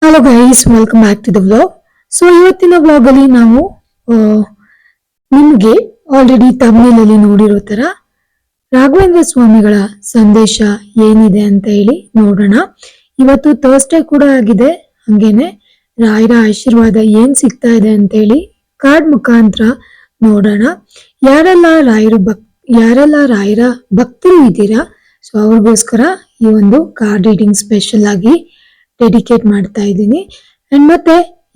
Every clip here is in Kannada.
Hello guys, welcome back to the vlog. So ಇವತ್ತಿನ ವ್ಲಾಗ್ ಅಲ್ಲಿ ನಾವು ನಿಮ್ಗೆ ಆಲ್ರೆಡಿ ತಮಿಳಲ್ಲಿ ನೋಡಿರೋ ತರ ರಾಘವೇಂದ್ರ ಸ್ವಾಮಿಗಳ ಸಂದೇಶ ಏನಿದೆ ಅಂತ ಹೇಳಿ ನೋಡೋಣ. ಇವತ್ತು ಥರ್ಸ್ಡೇ ಕೂಡ ಆಗಿದೆ, ಹಂಗೇನೆ ರಾಯರ ಆಶೀರ್ವಾದ ಏನ್ ಸಿಗ್ತಾ ಇದೆ ಅಂತ ಹೇಳಿ ಕಾರ್ಡ್ ಮುಖಾಂತರ ನೋಡೋಣ. ಯಾರೆಲ್ಲ ರಾಯರ ಭಕ್ತರು ಇದ್ದೀರಾ, ಸೊ ಅವ್ರಿಗೋಸ್ಕರ ಈ ಒಂದು ಕಾರ್ಡ್ ರೀಡಿಂಗ್ ಸ್ಪೆಷಲ್ ಆಗಿ ಡೆಡಿಕೇಟ್ ಮಾಡ್ತಾ ಇದ್ದೀನಿ. ಅಂಡ್ ಮತ್ತೆ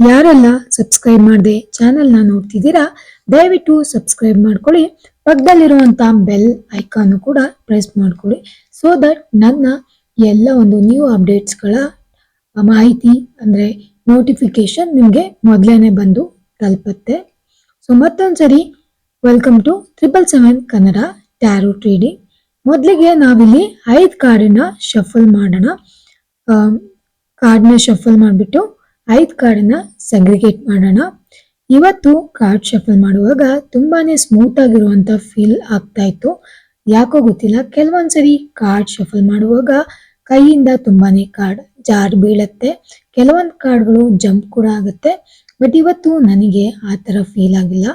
ಯಾರೆಲ್ಲ ಸಬ್ಸ್ಕ್ರೈಬ್ ಮಾಡದೆ ಚಾನೆಲ್ ನ ನೋಡ್ತಿದ್ದೀರಾ, ದಯವಿಟ್ಟು ಸಬ್ಸ್ಕ್ರೈಬ್ ಮಾಡ್ಕೊಳ್ಳಿ. ಪಕ್ಕದಲ್ಲಿರುವಂತ ಬೆಲ್ ಐಕಾನ್ ಕೂಡ ಪ್ರೆಸ್ ಮಾಡ್ಕೊಳ್ಳಿ, ಸೊ ದಟ್ ನನ್ನ ಎಲ್ಲ ಒಂದು ನ್ಯೂ ಅಪ್ಡೇಟ್ಸ್ ಗಳ ಮಾಹಿತಿ ಅಂದ್ರೆ ನೋಟಿಫಿಕೇಶನ್ ನಿಮ್ಗೆ ಮೊದಲೇನೆ ಬಂದು ತಲುಪುತ್ತೆ. ಸೊ ಮತ್ತೊಂದ್ಸರಿ welcome to 777 Kannada tarot reading. ಮೊದಲಿಗೆ ನಾವಿಲ್ಲಿ 5 ಕಾರ್ಡಿನ ಶಫಲ್ ಮಾಡೋಣ. ಕಾರ್ಡ್ನ ಶಫಲ್ ಮಾಡಿಬಿಟ್ಟು 5 ಕಾರ್ಡನ್ನ ಸೆಗ್ರಿಗೇಟ್ ಮಾಡೋಣ. ಇವತ್ತು ಕಾರ್ಡ್ ಶಫಲ್ ಮಾಡುವಾಗ ತುಂಬಾನೇ ಸ್ಮೂತ್ ಆಗಿರುವಂತ ಫೀಲ್ ಆಗ್ತಾ ಇತ್ತು. ಯಾಕೋ ಗೊತ್ತಿಲ್ಲ, ಕೆಲವೊಂದ್ಸರಿ ಕಾರ್ಡ್ ಶಫಲ್ ಮಾಡುವಾಗ ಕೈಯಿಂದ ತುಂಬಾನೇ ಕಾರ್ಡ್ ಜಾರ್ ಬೀಳತ್ತೆ, ಕೆಲವೊಂದು ಕಾರ್ಡ್ಗಳು ಜಂಪ್ ಕೂಡ ಆಗುತ್ತೆ. ಬಟ್ ಇವತ್ತು ನನಗೆ ಆ ತರ ಫೀಲ್ ಆಗಿಲ್ಲ.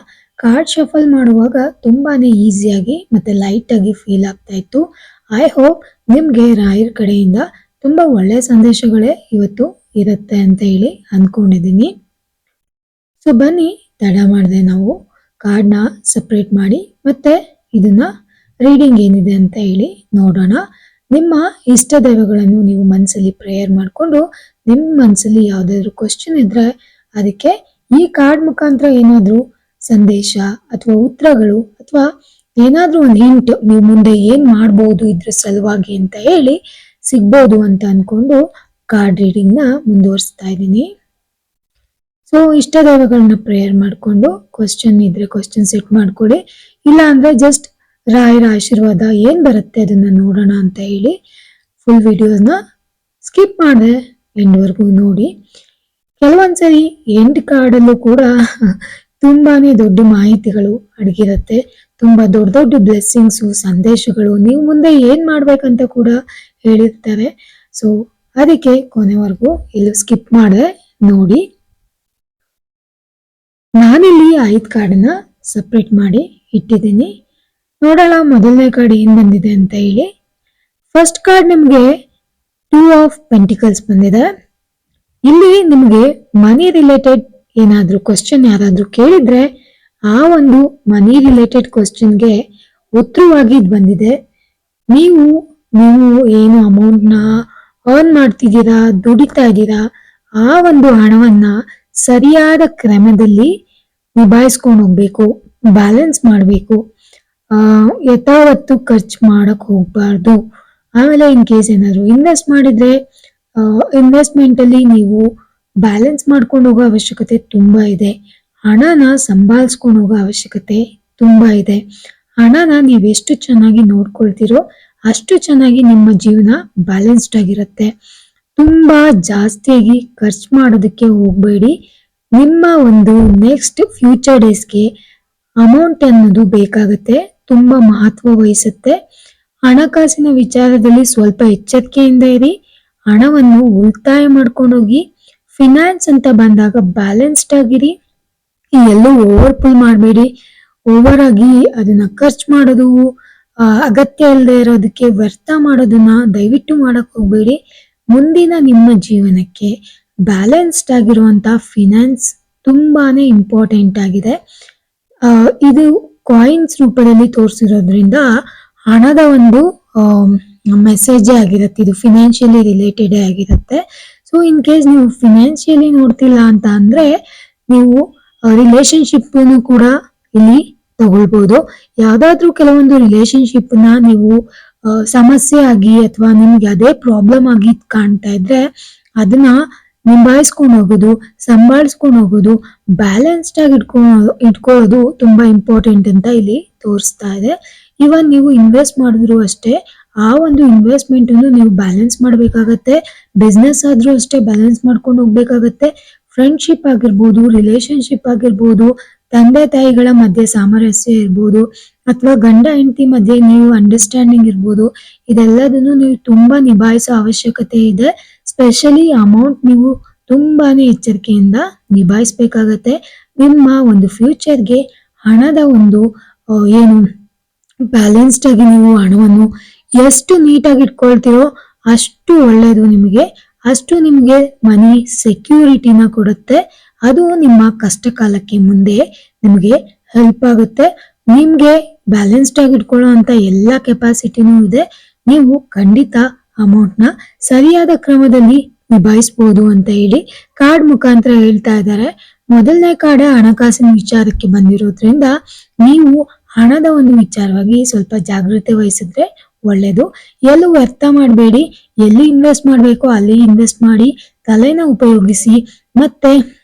ಕಾರ್ಡ್ ಶಫಲ್ ಮಾಡುವಾಗ ತುಂಬಾನೇ ಈಸಿಯಾಗಿ ಮತ್ತೆ ಲೈಟ್ ಆಗಿ ಫೀಲ್ ಆಗ್ತಾ ಇತ್ತು. ಐ ಹೋಪ್ ನಿಮ್ಗೆ ರಾಯರ್ ಕಡೆಯಿಂದ ತುಂಬಾ ಒಳ್ಳೆ ಸಂದೇಶಗಳೇ ಇವತ್ತು ಇರುತ್ತೆ ಅಂತ ಹೇಳಿ ಅನ್ಕೊಂಡಿದ್ದೀನಿ. ಸೊ ಬನ್ನಿ, ತಡ ಮಾಡದೆ ನಾವು ಕಾರ್ಡ್ನ ಸಪ್ರೇಟ್ ಮಾಡಿ ಮತ್ತೆ ಇದನ್ನ ರೀಡಿಂಗ್ ಏನಿದೆ ಅಂತ ಹೇಳಿ ನೋಡೋಣ. ನಿಮ್ಮ ಇಷ್ಟ ದೈವಗಳನ್ನು ನೀವು ಮನಸ್ಸಲ್ಲಿ ಪ್ರೇಯರ್ ಮಾಡಿಕೊಂಡು ನಿಮ್ಮ ಮನಸ್ಸಲ್ಲಿ ಯಾವ್ದಾದ್ರು ಕ್ವಶನ್ ಇದ್ರೆ ಅದಕ್ಕೆ ಈ ಕಾರ್ಡ್ ಮುಖಾಂತರ ಏನಾದ್ರೂ ಸಂದೇಶ ಅಥವಾ ಉತ್ತರಗಳು ಅಥವಾ ಏನಾದ್ರೂ ಒಂದು ಹಿಂಟ್ ನೀವು ಮುಂದೆ ಏನ್ ಮಾಡ್ಬೋದು ಇದ್ರ ಸಲುವಾಗಿ ಅಂತ ಹೇಳಿ ಸಿಗ್ಬೋದು ಅಂತ ಅನ್ಕೊಂಡು ಕಾರ್ಡ್ ರೀಡಿಂಗ್ ನ ಮುಂದುವರಿಸ್ತಾ ಇದ್ದೀನಿ. ಸೊ ಇಷ್ಟ ದೈವಗಳನ್ನ ಪ್ರೇಯರ್ ಮಾಡ್ಕೊಂಡು ಕ್ವಶನ್ ಇದ್ರೆ ಕ್ವಶನ್ ಸೆಟ್ ಮಾಡ್ಕೊಳ್ಳಿ, ಇಲ್ಲ ಅಂದ್ರೆ ಜಸ್ಟ್ ರಾಯರ ಆಶೀರ್ವಾದ ಏನ್ ಬರುತ್ತೆ ಅದನ್ನ ನೋಡೋಣ ಅಂತ ಹೇಳಿ ಫುಲ್ ವಿಡಿಯೋಸ್ನ ಸ್ಕಿಪ್ ಮಾಡದೆ ಎಂಡ್ವರೆಗೂ ನೋಡಿ. ಕೆಲವೊಂದ್ಸರಿ ಎಂಡ್ ಕಾರ್ಡಲ್ಲೂ ಕೂಡ ತುಂಬಾನೇ ದೊಡ್ಡ ಮಾಹಿತಿಗಳು ಅಡಗಿರುತ್ತೆ, ತುಂಬಾ ದೊಡ್ಡ ದೊಡ್ಡ ಬ್ಲೆಸ್ಸಿಂಗ್ಸು ಸಂದೇಶಗಳು ನೀವು ಮುಂದೆ ಏನ್ ಮಾಡ್ಬೇಕಂತ ಕೂಡ ಹೇಳಿರ್ತಾರೆ. ಸೊ ಅದಕ್ಕೆ ಕೊನೆವರೆಗೂ ಇಲ್ಲಿ ಸ್ಕಿಪ್ ಮಾಡದೆ ನೋಡಿ. ನಾನಿಲ್ಲಿ 5 ಕಾರ್ಡನ್ನ ಸಪ್ರೇಟ್ ಮಾಡಿ ಇಟ್ಟಿದ್ದೀನಿ. ನೋಡೋಣ ಮೊದಲನೇ ಕಾರ್ಡ್ ಏನ್ ಬಂದಿದೆ ಅಂತ ಹೇಳಿ. ಫಸ್ಟ್ ಕಾರ್ಡ್ ನಿಮ್ಗೆ 2 ಆಫ್ ಪೆಂಟಿಕಲ್ಸ್ ಬಂದಿದೆ. ಇಲ್ಲಿ ನಿಮ್ಗೆ ಮನಿ ರಿಲೇಟೆಡ್ ಏನಾದ್ರೂ ಕ್ವಶನ್ ಯಾರಾದ್ರೂ ಕೇಳಿದ್ರೆ ಆ ಒಂದು ಮನಿ ರಿಲೇಟೆಡ್ ಕ್ವಶನ್ಗೆ ಉತ್ತರವಾಗಿ ಬಂದಿದೆ. ನೀವು ಏನು ಅಮೌಂಟ್ ನ ಅರ್ನ್ ಮಾಡ್ತಿದ್ದೀರಾ, ದುಡಿತಾ ಇದ್ದೀರಾ, ಆ ಒಂದು ಹಣವನ್ನ ಸರಿಯಾದ ಕ್ರಮದಲ್ಲಿ ನಿಭಾಯಿಸ್ಕೊಂಡು ಹೋಗ್ಬೇಕು, ಬ್ಯಾಲೆನ್ಸ್ ಮಾಡ್ಬೇಕು. ಯಥಾವತ್ತು ಖರ್ಚು ಮಾಡಕ್ ಹೋಗ್ಬಾರ್ದು. ಆಮೇಲೆ ಇನ್ ಕೇಸ್ ಏನಾದ್ರು ಇನ್ವೆಸ್ಟ್ ಮಾಡಿದ್ರೆ ಇನ್ವೆಸ್ಟ್ಮೆಂಟ್ ಅಲ್ಲಿ ನೀವು ಬ್ಯಾಲೆನ್ಸ್ ಮಾಡ್ಕೊಂಡು ಹೋಗೋ ಅವಶ್ಯಕತೆ ತುಂಬಾ ಇದೆ. ಹಣನ ಸಂಭಾಳಿಸ್ಕೊಂಡು ಹೋಗೋ ಅವಶ್ಯಕತೆ ತುಂಬಾ ಇದೆ. ಹಣನ ನೀವೆಷ್ಟು ಚೆನ್ನಾಗಿ ನೋಡ್ಕೊಳ್ತಿರೋ ಅಷ್ಟು ಚೆನ್ನಾಗಿ ನಿಮ್ಮ ಜೀವನ ಬ್ಯಾಲೆನ್ಸ್ಡ್ ಆಗಿರುತ್ತೆ. ತುಂಬಾ ಜಾಸ್ತಿಯಾಗಿ ಖರ್ಚು ಮಾಡೋದಕ್ಕೆ ಹೋಗ್ಬೇಡಿ. ನಿಮ್ಮ ಒಂದು ನೆಕ್ಸ್ಟ್ ಫ್ಯೂಚರ್ ಡೇಸ್ಗೆ ಅಮೌಂಟ್ ಅನ್ನೋದು ಬೇಕಾಗತ್ತೆ, ತುಂಬಾ ಮಹತ್ವ ವಹಿಸುತ್ತೆ. ಹಣಕಾಸಿನ ವಿಚಾರದಲ್ಲಿ ಸ್ವಲ್ಪ ಎಚ್ಚರಿಕೆಯಿಂದ ಇರಿ. ಹಣವನ್ನು ಉಳಿತಾಯ ಮಾಡ್ಕೊಂಡೋಗಿ. ಫಿನಾನ್ಸ್ ಅಂತ ಬಂದಾಗ ಬ್ಯಾಲೆನ್ಸ್ಡ್ ಆಗಿರಿ, ಎಲ್ಲೂ ಓವರ್ ಪುಲ್ ಮಾಡಬೇಡಿ. ಓವರ್ ಆಗಿ ಅದನ್ನ ಖರ್ಚು ಮಾಡೋದು, ಅಗತ್ಯ ಇಲ್ಲದೆ ಇರೋದಕ್ಕೆ ವ್ಯರ್ಥ ಮಾಡೋದನ್ನ ದಯವಿಟ್ಟು ಮಾಡಕ್ ಹೋಗ್ಬೇಡಿ. ಮುಂದಿನ ನಿಮ್ಮ ಜೀವನಕ್ಕೆ ಬ್ಯಾಲೆನ್ಸ್ಡ್ ಆಗಿರುವಂತ ಫಿನಾನ್ಸ್ ತುಂಬಾನೇ ಇಂಪಾರ್ಟೆಂಟ್ ಆಗಿದೆ. ಇದು ಕಾಯಿನ್ಸ್ ರೂಪದಲ್ಲಿ ತೋರಿಸಿರೋದ್ರಿಂದ ಹಣದ ಒಂದು ಮೆಸೇಜ್ ಆಗಿರುತ್ತೆ, ಇದು ಫಿನಾನ್ಷಿಯಲಿ ರಿಲೇಟೆಡ್ ಆಗಿರುತ್ತೆ. ಸೊ ಇನ್ ಕೇಸ್ ನೀವು ಫಿನಾನ್ಷಿಯಲಿ ನೋಡ್ತಿಲ್ಲ ಅಂತ ಅಂದ್ರೆ ನೀವು ರಿಲೇಶನ್ಶಿಪ್ ಕೂಡ ಇಲ್ಲಿ ತಗೊಳ್ಬಹುದು. ಯಾವ್ದಾದ್ರು ಕೆಲವೊಂದು ರಿಲೇಶನ್ಶಿಪ್ ನ ನೀವು ಸಮಸ್ಯೆ ಆಗಿ ಅಥವಾ ನಿಮ್ಗೆ ಅದೇ ಪ್ರಾಬ್ಲಮ್ ಆಗಿ ಕಾಣ್ತಾ ಇದ್ರೆ ಅದನ್ನ ನಿಭಾಯಿಸ್ಕೊಂಡು ಹೋಗೋದು, ಸಂಭಾಳಿಸ್ಕೊಂಡು ಹೋಗೋದು, ಬ್ಯಾಲೆನ್ಸ್ಡ್ ಆಗಿ ಇಟ್ಕೊಳ್ಳೋದು ತುಂಬಾ ಇಂಪಾರ್ಟೆಂಟ್ ಅಂತ ಇಲ್ಲಿ ತೋರಿಸ್ತಾ ಇದೆ. ಇವನ್ ನೀವು ಇನ್ವೆಸ್ಟ್ ಮಾಡಿದ್ರು ಅಷ್ಟೇ, ಆ ಒಂದು ಇನ್ವೆಸ್ಟ್ಮೆಂಟ್ ಅನ್ನು ನೀವು ಬ್ಯಾಲೆನ್ಸ್ ಮಾಡ್ಬೇಕಾಗತ್ತೆ. ಬಿಸ್ನೆಸ್ ಆದ್ರೂ ಅಷ್ಟೇ ಬ್ಯಾಲೆನ್ಸ್ ಮಾಡ್ಕೊಂಡು ಹೋಗ್ಬೇಕಾಗತ್ತೆ. ಫ್ರೆಂಡ್ಶಿಪ್ ಆಗಿರ್ಬೋದು, ರಿಲೇಶನ್ಶಿಪ್ ಆಗಿರ್ಬೋದು, ತಂದೆ ತಾಯಿಗಳ ಮಧ್ಯೆ ಸಾಮರಸ್ಯ ಇರ್ಬೋದು, ಅಥವಾ ಗಂಡ ಹೆಂಡತಿ ಮಧ್ಯೆ ನೀವು ಅಂಡರ್ಸ್ಟ್ಯಾಂಡಿಂಗ್ ಇರ್ಬೋದು. ಇದೆಲ್ಲದನ್ನು ನೀವು ತುಂಬಾ ನಿಭಾಯಿಸೋ ಅವಶ್ಯಕತೆ ಇದೆ. ಸ್ಪೆಷಲಿ ಅಮೌಂಟ್ ನೀವು ತುಂಬಾನೇ ಎಚ್ಚರಿಕೆಯಿಂದ ನಿಭಾಯಿಸ್ಬೇಕಾಗತ್ತೆ. ನಿಮ್ಮ ಒಂದು ಫ್ಯೂಚರ್ಗೆ ಹಣದ ಒಂದು ಏನು ಬ್ಯಾಲೆನ್ಸ್ಡ್ ಆಗಿ ನೀವು ಹಣವನ್ನು ಎಷ್ಟು ನೀಟಾಗಿ ಇಟ್ಕೊಳ್ತೀರೋ ಅಷ್ಟು ಒಳ್ಳೇದು ನಿಮಗೆ, ಅಷ್ಟು ನಿಮಗೆ ಮನಿ ಸೆಕ್ಯೂರಿಟಿನ ಕೊಡುತ್ತೆ. ಅದು ನಿಮ್ಮ ಕಷ್ಟ ಕಾಲಕ್ಕೆ ಮುಂದೆ ನಿಮಗೆ ಹೆಲ್ಪ್ ಆಗುತ್ತೆ. ನಿಮ್ಗೆ ಬ್ಯಾಲೆನ್ಸ್ಡ್ ಆಗಿ ಇಟ್ಕೊಳ್ಳೋ ಅಂತ ಎಲ್ಲಾ ಕೆಪಾಸಿಟಿನೂ ಇದೆ. ನೀವು ಖಂಡಿತ ಅಮೌಂಟ್ ನ ಸರಿಯಾದ ಕ್ರಮದಲ್ಲಿ ನಿಭಾಯಿಸಬಹುದು ಅಂತ ಹೇಳಿ ಕಾರ್ಡ್ ಮುಖಾಂತರ ಹೇಳ್ತಾ ಇದ್ದಾರೆ. ಮೊದಲನೇ ಕಾರ್ಡ್ ಹಣಕಾಸಿನ ವಿಚಾರಕ್ಕೆ ಬಂದಿರೋದ್ರಿಂದ ನೀವು ಹಣದ ಒಂದು ವಿಚಾರವಾಗಿ ಸ್ವಲ್ಪ ಜಾಗೃತೆ ವಹಿಸಿದ್ರೆ ಒಳ್ಳೇದು. ಎಲ್ಲೂ ವ್ಯರ್ಥ ಮಾಡಬೇಡಿ, ಎಲ್ಲಿ ಇನ್ವೆಸ್ಟ್ ಮಾಡಬೇಕು ಅಲ್ಲಿ ಇನ್ವೆಸ್ಟ್ ಮಾಡಿ, ತಲೆನ ಉಪಯೋಗಿಸಿ, ಮತ್ತೆ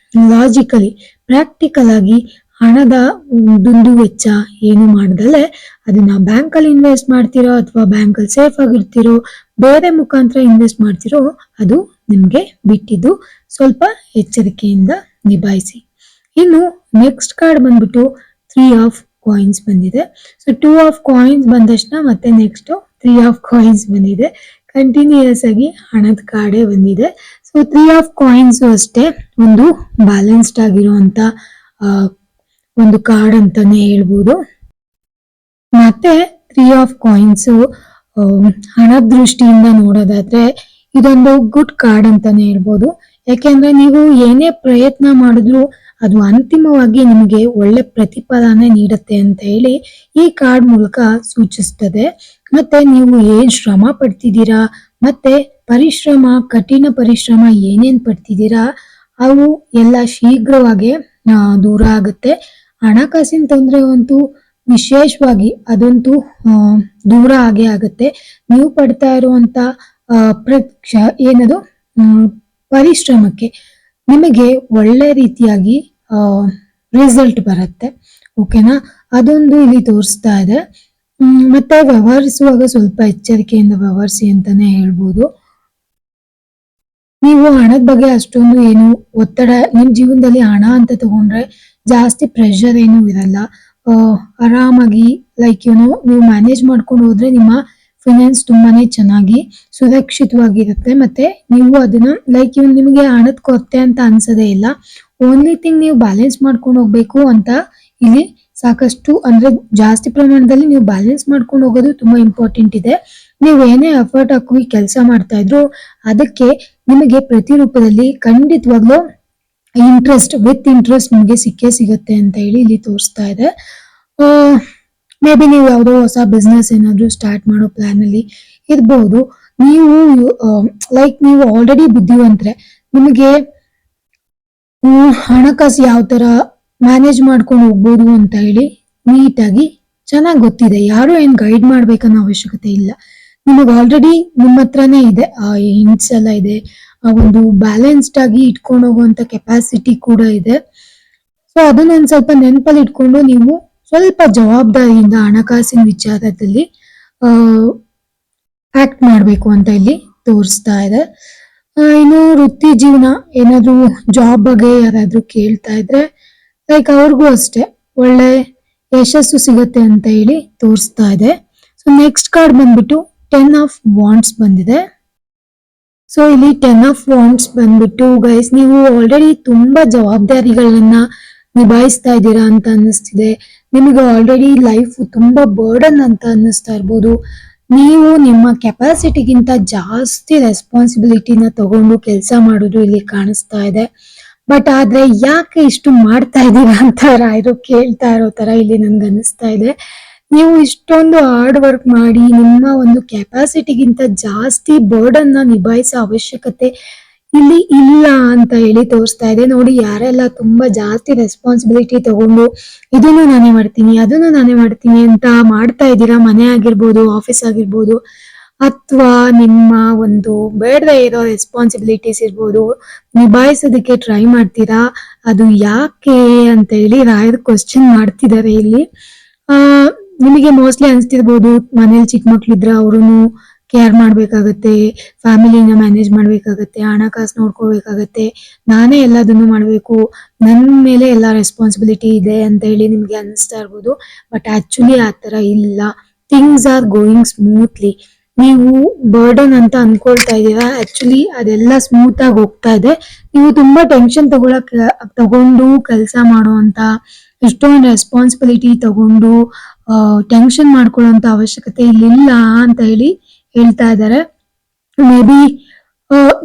ಲಾಜಿಕಲಿ ಪ್ರಾಕ್ಟಿಕಲ್ ಆಗಿ ಹಣದ ದುಂದು ವೆಚ್ಚ ಏನು ಮಾಡ್ದಲೆ ಅದನ್ನ ಬ್ಯಾಂಕ್ ಅಲ್ಲಿ ಇನ್ವೆಸ್ಟ್ ಮಾಡ್ತಿರೋ ಅಥವಾ ಬ್ಯಾಂಕ್ ಅಲ್ಲಿ ಸೇಫ್ ಆಗಿರ್ತಿರೋ, ಬೇರೆ ಮುಖಾಂತರ ಇನ್ವೆಸ್ಟ್ ಮಾಡ್ತಿರೋ ಅದು ನಿಮ್ಗೆ ಬಿಟ್ಟಿದ್ದು. ಸ್ವಲ್ಪ ಎಚ್ಚರಿಕೆಯಿಂದ ನಿಭಾಯಿಸಿ. ಇನ್ನು ನೆಕ್ಸ್ಟ್ ಕಾರ್ಡ್ ಬಂದ್ಬಿಟ್ಟು 3 ಆಫ್ ಕಾಯಿನ್ಸ್ ಬಂದಿದೆ. ಸೊ 2 ಆಫ್ ಕಾಯಿನ್ಸ್ ಬಂದ ತಕ್ಷಣ ಮತ್ತೆ ನೆಕ್ಸ್ಟ್ 3 ಆಫ್ ಕಾಯಿನ್ಸ್ ಬಂದಿದೆ. ಕಂಟಿನ್ಯೂಯಸ್ ಆಗಿ ಹಣದ ಕಾರ್ಡೇ ಬಂದಿದೆ. ಸೊ 3 ಆಫ್ ಕಾಯಿನ್ಸ್ ಅಷ್ಟೇ ಒಂದು ಬ್ಯಾಲೆನ್ಸ್ಡ್ ಆಗಿರುವಂತ ಒಂದು ಕಾರ್ಡ್ ಅಂತಾನೆ ಹೇಳ್ಬೋದು. ಮತ್ತೆ 3 ಆಫ್ ಕಾಯಿನ್ಸ್ ಹಣದ ದೃಷ್ಟಿಯಿಂದ ನೋಡೋದಾದ್ರೆ ಇದೊಂದು ಗುಡ್ ಕಾರ್ಡ್ ಅಂತಾನೆ ಹೇಳ್ಬೋದು. ಯಾಕೆಂದ್ರೆ ನೀವು ಏನೇ ಪ್ರಯತ್ನ ಮಾಡಿದ್ರು ಅದು ಅಂತಿಮವಾಗಿ ನಿಮಗೆ ಒಳ್ಳೆ ಪ್ರತಿಫಲನೆ ನೀಡುತ್ತೆ ಅಂತ ಹೇಳಿ ಈ ಕಾರ್ಡ್ ಮೂಲಕ ಸೂಚಿಸ್ತದೆ. ಮತ್ತೆ ನೀವು ಏನ್ ಶ್ರಮ ಪಡ್ತಿದ್ದೀರಾ, ಮತ್ತೆ ಪರಿಶ್ರಮ, ಕಠಿಣ ಪರಿಶ್ರಮ ಏನೇನ್ ಪಡ್ತಿದ್ದೀರಾ ಅವು ಎಲ್ಲ ಶೀಘ್ರವಾಗಿ ದೂರ ಆಗುತ್ತೆ. ಹಣಕಾಸಿನ ತೊಂದರೆ ಅಂತೂ ವಿಶೇಷವಾಗಿ ಅದಂತೂ ದೂರ ಆಗೇ ಆಗುತ್ತೆ. ನೀವು ಪಡ್ತಾ ಇರುವಂತ ಏನದು ಪರಿಶ್ರಮಕ್ಕೆ ನಿಮಗೆ ಒಳ್ಳೆ ರೀತಿಯಾಗಿ ರಿಸಲ್ಟ್ ಬರುತ್ತೆ. ಓಕೆನಾ, ಅದೊಂದು ಇಲ್ಲಿ ತೋರಿಸ್ತಾ ಇದೆ. ಮತ್ತೆ ವ್ಯವಹರಿಸುವಾಗ ಸ್ವಲ್ಪ ಎಚ್ಚರಿಕೆಯಿಂದ ವ್ಯವಹರಿಸಿ ಅಂತಾನೆ ಹೇಳ್ಬೋದು. ನೀವು ಹಣದ ಬಗ್ಗೆ ಅಷ್ಟೊಂದು ಏನು ಒತ್ತಡ ನಿಮ್ ಜೀವನದಲ್ಲಿ ಹಣ ಅಂತ ತಗೊಂಡ್ರೆ ಜಾಸ್ತಿ ಪ್ರೆಷರ್ ಏನು ಇರಲ್ಲ. ಆರಾಮಾಗಿ ನೀವು ಮ್ಯಾನೇಜ್ ಮಾಡ್ಕೊಂಡು ಹೋದ್ರೆ ನಿಮ್ಮ ಫೈನಾನ್ಸ್ ತುಂಬಾನೇ ಚೆನ್ನಾಗಿ ಸುರಕ್ಷಿತವಾಗಿರುತ್ತೆ. ಮತ್ತೆ ನೀವು ಅದನ್ನ ನಿಮಗೆ ಹಣದ ಕೊರತೆ ಅಂತ ಅನ್ಸೋದೇ ಇಲ್ಲ. ಓನ್ಲಿ ಥಿಂಗ್ ನೀವು ಬ್ಯಾಲೆನ್ಸ್ ಮಾಡ್ಕೊಂಡು ಹೋಗ್ಬೇಕು ಅಂತ ಇಲ್ಲಿ ಸಾಕಷ್ಟು ಅಂದ್ರೆ ಜಾಸ್ತಿ ಪ್ರಮಾಣದಲ್ಲಿ ನೀವು ಬ್ಯಾಲೆನ್ಸ್ ಮಾಡ್ಕೊಂಡು ಹೋಗೋದು ತುಂಬಾ ಇಂಪಾರ್ಟೆಂಟ್ ಇದೆ. ನೀವು ಏನೇ ಎಫರ್ಟ್ ಹಾಕಿ ಕೆಲಸ ಮಾಡ್ತಾ ಇದ್ರು ಅದಕ್ಕೆ ನಿಮಗೆ ಪ್ರತಿರೂಪದಲ್ಲಿ ಖಂಡಿತವಾಗ್ಲೂ ವಿತ್ ಇಂಟ್ರೆಸ್ಟ್ ನಿಮಗೆ ಸಿಕ್ಕೇ ಸಿಗುತ್ತೆ ಅಂತ ಹೇಳಿ ಇಲ್ಲಿ ತೋರಿಸ್ತಾ ಇದೆ. ಮೇ ಬಿ ನೀವು ಯಾವುದೋ ಹೊಸ ಬಿಸ್ನೆಸ್ ಏನಾದ್ರು ಸ್ಟಾರ್ಟ್ ಮಾಡೋ ಪ್ಲಾನ್ ಅಲ್ಲಿ ಇರ್ಬಹುದು. ನೀವು ನೀವು ಆಲ್ರೆಡಿ ಬುದ್ಧಿವಂತರೆ, ನಿಮಗೆ ಹಣಕಾಸು ಯಾವ ತರ ಮ್ಯಾನೇಜ್ ಮಾಡ್ಕೊಂಡು ಹೋಗ್ಬೋದು ಅಂತ ಹೇಳಿ ನೀಟಾಗಿ ಚೆನ್ನಾಗಿ ಗೊತ್ತಿದೆ. ಯಾರು ಏನ್ ಗೈಡ್ ಮಾಡ್ಬೇಕನ್ನೋ ಅವಶ್ಯಕತೆ ಇಲ್ಲ. ನಿಮಗೆ ಆಲ್ರೆಡಿ ನಿಮ್ಮ ಹತ್ರನೇ ಇದೆ, ಆ ಹಿಂಟ್ಸ್ ಎಲ್ಲ ಇದೆ, ಆ ಒಂದು ಬ್ಯಾಲೆನ್ಸ್ಡ್ ಆಗಿ ಇಟ್ಕೊಂಡು ಹೋಗುವಂತ ಕೆಪಾಸಿಟಿ ಕೂಡ ಇದೆ. ಸೊ ಅದನ್ನ ಒಂದ್ ಸ್ವಲ್ಪ ನೆನಪಲ್ಲಿ ಇಟ್ಕೊಂಡು ನೀವು ಸ್ವಲ್ಪ ಜವಾಬ್ದಾರಿಯಿಂದ ಹಣಕಾಸಿನ ವಿಚಾರದಲ್ಲಿ ಆಕ್ಟ್ ಮಾಡ್ಬೇಕು ಅಂತ ಇಲ್ಲಿ ತೋರಿಸ್ತಾ ಇದೆ. ಇನ್ನು ವೃತ್ತಿ ಜೀವನ ಏನಾದ್ರು ಜಾಬ್ ಬಗ್ಗೆ ಯಾರಾದ್ರೂ ಕೇಳ್ತಾ ಇದ್ರೆ ಅವ್ರಿಗೂ ಅಷ್ಟೇ ಒಳ್ಳೆ ಯಶಸ್ಸು ಸಿಗತ್ತೆ ಅಂತ ಹೇಳಿ ತೋರಿಸ್ತಾ ಇದೆ. ಸೊ ನೆಕ್ಸ್ಟ್ ಕಾರ್ಡ್ ಬಂದ್ಬಿಟ್ಟು 10 ಆಫ್ ವಾಂಡ್ಸ್ ಬಂದಿದೆ. ಸೊ ಇಲ್ಲಿ 10 ಆಫ್ ವಾಂಡ್ಸ್ ಬಂದ್ಬಿಟ್ಟು ಗೈಸ್ ನೀವು ಆಲ್ರೆಡಿ ತುಂಬಾ ಜವಾಬ್ದಾರಿಗಳನ್ನ ನಿಭಾಯಿಸ್ತಾ ಇದ್ದೀರಾ ಅಂತ ಅನ್ನಿಸ್ತಿದೆ. ನಿಮಗೆ ಆಲ್ರೆಡಿ ಲೈಫ್ ತುಂಬಾ ಬರ್ಡನ್ ಅಂತ ಅನ್ನಿಸ್ತಾ ಇರ್ಬೋದು. ನೀವು ನಿಮ್ಮ ಕೆಪಾಸಿಟಿಗಿಂತ ಜಾಸ್ತಿ ರೆಸ್ಪಾನ್ಸಿಬಿಲಿಟಿನ ತಗೊಂಡು ಕೆಲಸ ಮಾಡೋದು ಇಲ್ಲಿ ಕಾಣಿಸ್ತಾ ಇದೆ. ಬಟ್ ಆದ್ರೆ ಯಾಕೆ ಇಷ್ಟು ಮಾಡ್ತಾ ಇದ್ದೀರಾ ಅಂತ ರಾಯರು ಕೇಳ್ತಾ ಇರೋ ತರ ಇಲ್ಲಿ ನನ್ಗೆ ಅನ್ನಿಸ್ತಾ ಇದೆ. ನೀವು ಇಷ್ಟೊಂದು ಹಾರ್ಡ್ ವರ್ಕ್ ಮಾಡಿ ನಿಮ್ಮ ಒಂದು ಕೆಪಾಸಿಟಿಗಿಂತ ಜಾಸ್ತಿ ಬರ್ಡನ್ ನ ನಿಭಾಯಿಸೋ ಅವಶ್ಯಕತೆ ಇಲ್ಲಿ ಇಲ್ಲ ಅಂತ ಹೇಳಿ ತೋರಿಸ್ತಾ ಇದೆ. ನೋಡಿ, ಯಾರೆಲ್ಲ ತುಂಬಾ ಜಾಸ್ತಿ ರೆಸ್ಪಾನ್ಸಿಬಿಲಿಟಿ ತಗೊಂಡು ಇದನ್ನು ನಾನೇ ಮಾಡ್ತೀನಿ ಅದನ್ನು ನಾನೇ ಮಾಡ್ತೀನಿ ಅಂತ ಮಾಡ್ತಾ ಇದ್ದೀರಾ, ಮನೆ ಆಗಿರ್ಬೋದು, ಆಫೀಸ್ ಆಗಿರ್ಬೋದು, ಅಥವಾ ನಿಮ್ಮ ಒಂದು ಬೇಡದೇ ಇರೋ ರೆಸ್ಪಾನ್ಸಿಬಿಲಿಟೀಸ್ ಇರ್ಬೋದು, ನಿಭಾಯಿಸೋದಕ್ಕೆ ಟ್ರೈ ಮಾಡ್ತೀರಾ. ಅದು ಯಾಕೆ ಅಂತ ಹೇಳಿ ರಾಯರ್ ಕ್ವಶನ್ ಮಾಡ್ತಿದ್ದಾರೆ ಇಲ್ಲಿ. ನಿಮಗೆ ಮೋಸ್ಟ್ಲಿ ಅನ್ಸ್ತಿರ್ಬೋದು, ಮನೇಲಿ ಚಿಕ್ಕ ಮಕ್ಳಿದ್ರೆ ಅವ್ರನ್ನು ಕೇರ್ ಮಾಡ್ಬೇಕಾಗತ್ತೆ, ಫ್ಯಾಮಿಲಿನ ಮ್ಯಾನೇಜ್ ಮಾಡ್ಬೇಕಾಗತ್ತೆ, ಹಣಕಾಸು ನೋಡ್ಕೋಬೇಕಾಗತ್ತೆ, ನಾನೇ ಎಲ್ಲದನ್ನು ಮಾಡ್ಬೇಕು, ನನ್ನ ಮೇಲೆ ಎಲ್ಲ ರೆಸ್ಪಾನ್ಸಿಬಿಲಿಟಿ ಇದೆ ಅಂತ ಹೇಳಿ ನಿಮ್ಗೆ ಅನಿಸ್ತಾ ಇರ್ಬೋದು. ಬಟ್ ಆಕ್ಚುಲಿ ಆ ತರ ಇಲ್ಲ. Things are going smoothly. ನೀವು ಬರ್ಡನ್ ಅಂತ ಅನ್ಕೊಳ್ತಾ ಇದ್ದೀರಾ. ಆಕ್ಚುಲಿ ಅದೆಲ್ಲ ಸ್ಮೂತ್ ಆಗಿ ಹೋಗ್ತಾ ಇದೆ. ನೀವು ತುಂಬಾ ಟೆನ್ಷನ್ ತಗೊಂಡು ಕೆಲಸ ಮಾಡುವಂತ, ಇಷ್ಟೊಂದು ರೆಸ್ಪಾನ್ಸಿಬಿಲಿಟಿ ತಗೊಂಡು ಟೆನ್ಷನ್ ಮಾಡ್ಕೊಳ್ಳುವಂತ ಅವಶ್ಯಕತೆ ಇಲ್ಲಿಲ್ಲ ಅಂತ ಹೇಳ್ತಾ ಇದ್ದಾರೆ. ಮೇ ಬಿ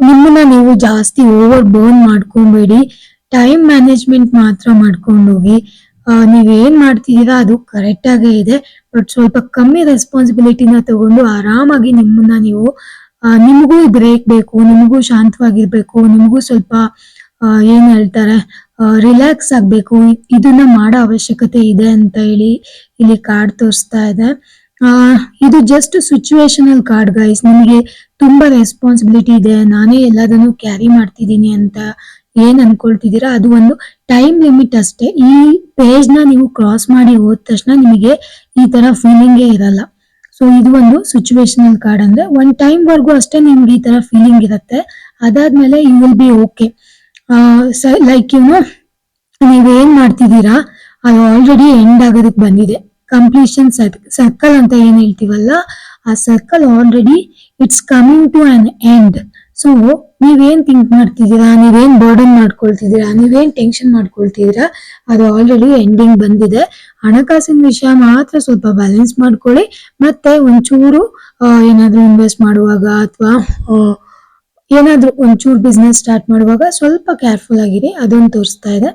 ನಿಮ್ಮನ್ನ ನೀವು ಜಾಸ್ತಿ ಓವರ್ ಬರ್ನ್ ಮಾಡ್ಕೊಬೇಡಿ. ಟೈಮ್ ಮ್ಯಾನೇಜ್ಮೆಂಟ್ ಮಾತ್ರ ಮಾಡ್ಕೊಂಡು ಹೋಗಿ. ನೀವೇನ್ ಮಾಡ್ತಿದ್ದೀರಾ ಅದು ಕರೆಕ್ಟ್ ಆಗೇ ಇದೆ. ಬಟ್ ಸ್ವಲ್ಪ ಕಮ್ಮಿ ರೆಸ್ಪಾನ್ಸಿಬಿಲಿಟಿನ ತಗೊಂಡು ಆರಾಮಾಗಿ ನಿಮ್ಮನ್ನ ನೀವು, ನಿಮಗೂ ಬ್ರೇಕ್ ಬೇಕು, ನಿಮಗೂ ಶಾಂತವಾಗಿರ್ಬೇಕು, ನಿಮಗೂ ಸ್ವಲ್ಪ ಏನ್ ಹೇಳ್ತಾರೆ ರಿಲ್ಯಾಕ್ಸ್ ಆಗ್ಬೇಕು. ಇದನ್ನ ಮಾಡೋ ಅವಶ್ಯಕತೆ ಇದೆ ಅಂತ ಇಲ್ಲಿ ಕಾರ್ಡ್ ತೋರಿಸ್ತಾ ಇದೆ. ಇದು ಜಸ್ಟ್ ಸಿಚುವೇಶನಲ್ ಕಾರ್ಡ್ ಗೈಸ್. ನಿಮಗೆ ತುಂಬಾ ರೆಸ್ಪಾನ್ಸಿಬಿಲಿಟಿ ಇದೆ, ನಾನೇ ಎಲ್ಲದನ್ನು ಕ್ಯಾರಿ ಮಾಡ್ತಿದ್ದೀನಿ ಅಂತ ಏನ್ ಅನ್ಕೊಳ್ತಿದ್ದೀರಾ ಅದು ಒಂದು ಟೈಮ್ ಲಿಮಿಟ್ ಅಷ್ಟೇ. ಈ ಪೇಜ್ ನ ನೀವು ಕ್ರಾಸ್ ಮಾಡಿ ಹೋದ ತಕ್ಷಣ ನಿಮಗೆ ಈ ತರ ಫೀಲಿಂಗೇ ಇರಲ್ಲ. ಸೊ ಇದು ಒಂದು ಸಿಚುವೇಶನಲ್ ಕಾರ್ಡ್. ಅಂದ್ರೆ ಒಂದ್ ಟೈಮ್ ವರ್ಗೂ ಅಷ್ಟೇ ನಿಮ್ಗೆ ಈ ತರ ಫೀಲಿಂಗ್ ಇರುತ್ತೆ. ಅದಾದ್ಮೇಲೆ you will be okay. Like ನೀವೇನ್ ಮಾಡ್ತಿದ್ದೀರಾ ಅದು ಆಲ್ರೆಡಿ ಎಂಡ್ ಆಗೋದಕ್ಕೆ ಬಂದಿದೆ. ಕಂಪ್ಲೀಷನ್ ಸರ್ಕಲ್ ಅಂತ ಏನ್ ಹೇಳ್ತೀವಲ್ಲ, ಆ circle already it's coming to an end. So ನೀವೇನ್ ಥಿಂಕ್ ಮಾಡ್ತಿದ್ದೀರಾ, ನೀವೇನ್ ಬರ್ಡನ್ ಮಾಡ್ಕೊಳ್ತಿದ್ದೀರಾ, ನೀವೇನ್ ಟೆನ್ಷನ್ ಮಾಡ್ಕೊಳ್ತಿದ್ದೀರಾ ಅದು ಆಲ್ರೆಡಿ ಎಂಡಿಂಗ್ ಬಂದಿದೆ. ಹಣಕಾಸಿನ ವಿಷಯ ಮಾತ್ರ ಸ್ವಲ್ಪ ಬ್ಯಾಲೆನ್ಸ್ ಮಾಡ್ಕೊಳ್ಳಿ. ಮತ್ತೆ ಒಂಚೂರು ಏನಾದ್ರೂ ಇನ್ವೆಸ್ಟ್ ಮಾಡುವಾಗ ಅಥವಾ ಏನಾದ್ರೂ ಒಂಚೂರು ಬಿಸ್ನೆಸ್ ಸ್ಟಾರ್ಟ್ ಮಾಡುವಾಗ ಸ್ವಲ್ಪ ಕೇರ್ಫುಲ್ ಆಗಿರಿ. ಅದೊಂದು ತೋರಿಸ್ತಾ ಇದೆ.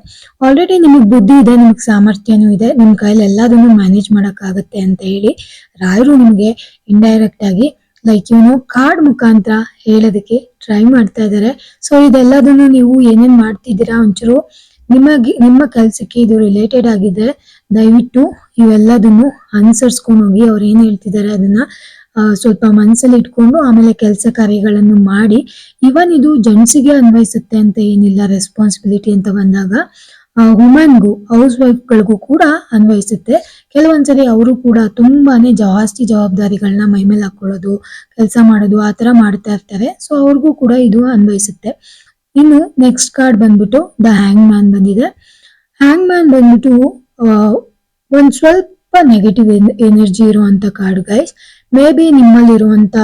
ಆಲ್ರೆಡಿ ನಿಮಗ್ ಬುದ್ಧಿ ಇದೆ, ನಿಮಗ್ ಸಾಮರ್ಥ್ಯನೂ ಇದೆ, ನಿಮ್ ಕೈಲಿ ಎಲ್ಲದನ್ನು ಮ್ಯಾನೇಜ್ ಮಾಡಕ್ ಆಗತ್ತೆ ಅಂತ ರಾಯರು ನಿಮ್ಗೆ ಇಂಡೈರೆಕ್ಟ್ ಆಗಿ ಲೈಕ್ ಕಾರ್ಡ್ ಮುಖಾಂತರ ಹೇಳೋದಕ್ಕೆ ಟ್ರೈ ಮಾಡ್ತಾ ಇದ್ದಾರೆ. ಸೊ ಇದೆಲ್ಲದನ್ನು ನೀವು ಏನೇನ್ ಮಾಡ್ತಿದ್ದೀರಾ ಒಂಚೂರು ನಿಮ್ಮ ಕೆಲ್ಸಕ್ಕೆ ಇದು ರಿಲೇಟೆಡ್ ಆಗಿದೆ. ದಯವಿಟ್ಟು ಇವೆಲ್ಲದನ್ನು ಅನುಸರಿಸ್ಕೊಂಡು ಹೋಗಿ. ಅವ್ರು ಏನ್ ಹೇಳ್ತಿದ್ದಾರೆ ಅದನ್ನ ಸ್ವಲ್ಪ ಮನಸ್ಸಲ್ಲಿ ಇಟ್ಕೊಂಡು ಆಮೇಲೆ ಕೆಲಸ ಕಾರ್ಯಗಳನ್ನು ಮಾಡಿ. ಇವನ್ ಇದು ಜೆಂಟ್ಸಿಗೆ ಅನ್ವಯಿಸುತ್ತೆ ಅಂತ ಏನಿಲ್ಲ. ರೆಸ್ಪಾನ್ಸಿಬಿಲಿಟಿ ಅಂತ ಬಂದಾಗ ವುಮೆನ್ಗೂ, ಹೌಸ್ ವೈಫ್ಗಳಿಗೂ ಕೂಡ ಅನ್ವಯಿಸುತ್ತೆ. ಕೆಲವೊಂದ್ಸರಿ ಅವರು ಕೂಡ ತುಂಬಾನೇ ಜಾಸ್ತಿ ಜವಾಬ್ದಾರಿಗಳನ್ನ ಮೈಮೇಲೆ ಹಾಕೊಳ್ಳೋದು, ಕೆಲಸ ಮಾಡೋದು ಆತರ ಮಾಡ್ತಾ ಇರ್ತಾರೆ. ಸೊ ಅವ್ರಿಗೂ ಕೂಡ ಇದು ಅನ್ವಯಿಸುತ್ತೆ. ಇನ್ನು ನೆಕ್ಸ್ಟ್ ಕಾರ್ಡ್ ಬಂದ್ಬಿಟ್ಟು ದ ಹ್ಯಾಂಗ್ ಮ್ಯಾನ್ ಬಂದಿದೆ. ಹ್ಯಾಂಗ್ ಮ್ಯಾನ್ ಬಂದ್ಬಿಟ್ಟು ಒಂದ್ ಸ್ವಲ್ಪ ನೆಗೆಟಿವ್ ಎನರ್ಜಿ ಇರುವಂತ ಕಾರ್ಡ್ ಗೈಸ್. ಮೇ ಬಿ ನಿಮ್ಮಲ್ಲಿರುವಂತ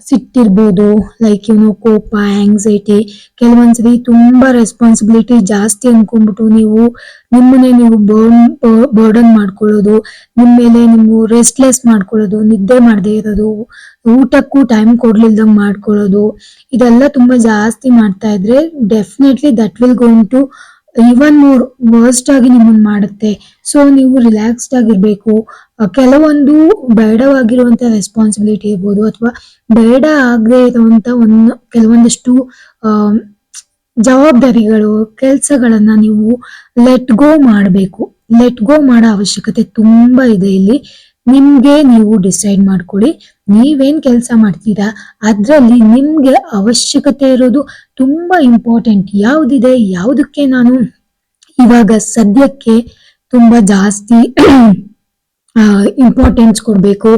ಸಿಟ್ಟಿರ್ಬೋದು, ಲೈಕ್ ಕೋಪ, ಆಂಗ್ಸೈಟಿ, ಕೆಲವೊಂದ್ಸರಿ ತುಂಬಾ ರೆಸ್ಪಾನ್ಸಿಬಿಲಿಟಿ ಜಾಸ್ತಿ ಅನ್ಕೊಂಡ್ಬಿಟ್ಟು ನಿಮ್ಮನ್ನೇ ನೀವು ಬರ್ಡನ್ ಮಾಡ್ಕೊಳ್ಳೋದು, ನಿಮ್ಮ ಮೇಲೆ ನೀವು ರೆಸ್ಟ್ಲೆಸ್ ಮಾಡ್ಕೊಳ್ಳೋದು, ನಿದ್ದೆ ಮಾಡದೇ ಇರೋದು, ಊಟಕ್ಕೂ ಟೈಮ್ ಕೊಡ್ಲಿಲ್ದಂಗ್ ಮಾಡ್ಕೊಳ್ಳೋದು, ಇದೆಲ್ಲ ತುಂಬಾ ಜಾಸ್ತಿ ಮಾಡ್ತಾ ಇದ್ರೆ definitely that will going to even more worst ಆಗಿ ನಿಮ್ಮನ್ನ ಮಾಡುತ್ತೆ. ಸೊ ನೀವು ರಿಲ್ಯಾಕ್ಸ್ಡ್ ಆಗಿರ್ಬೇಕು. ಕೆಲವೊಂದು ಬೇಡವಾಗಿರುವಂತ ರೆಸ್ಪಾನ್ಸಿಬಿಲಿಟಿ ಇರ್ಬೋದು ಅಥವಾ ಬೇಡ ಆಗದೆ ಇರುವಂತ ಕೆಲವೊಂದಷ್ಟು ಜವಾಬ್ದಾರಿಗಳು, ಕೆಲ್ಸಗಳನ್ನ ನೀವು ಲೆಟ್ ಗೋ ಮಾಡಬೇಕು. ಲೆಟ್ ಗೋ ಮಾಡೋ ಅವಶ್ಯಕತೆ ತುಂಬಾ ಇದೆ ಇಲ್ಲಿ. ನಿಮ್ಗೆ ನೀವು ಡಿಸೈಡ್ ಮಾಡ್ಕೊಳ್ಳಿ, ನೀವೇನ್ ಕೆಲಸ ಮಾಡ್ತೀರಾ ಅದ್ರಲ್ಲಿ ನಿಮ್ಗೆ ಅವಶ್ಯಕತೆ ಇರೋದು ತುಂಬಾ ಇಂಪಾರ್ಟೆಂಟ್ ಯಾವ್ದಿದೆ, ಯಾವ್ದಕ್ಕೆ ನಾನು ಇವಾಗ ಸದ್ಯಕ್ಕೆ ತುಂಬಾ ಜಾಸ್ತಿ ಇಂಪಾರ್ಟೆನ್ಸ್ ಕೊಡ್ಬೇಕು,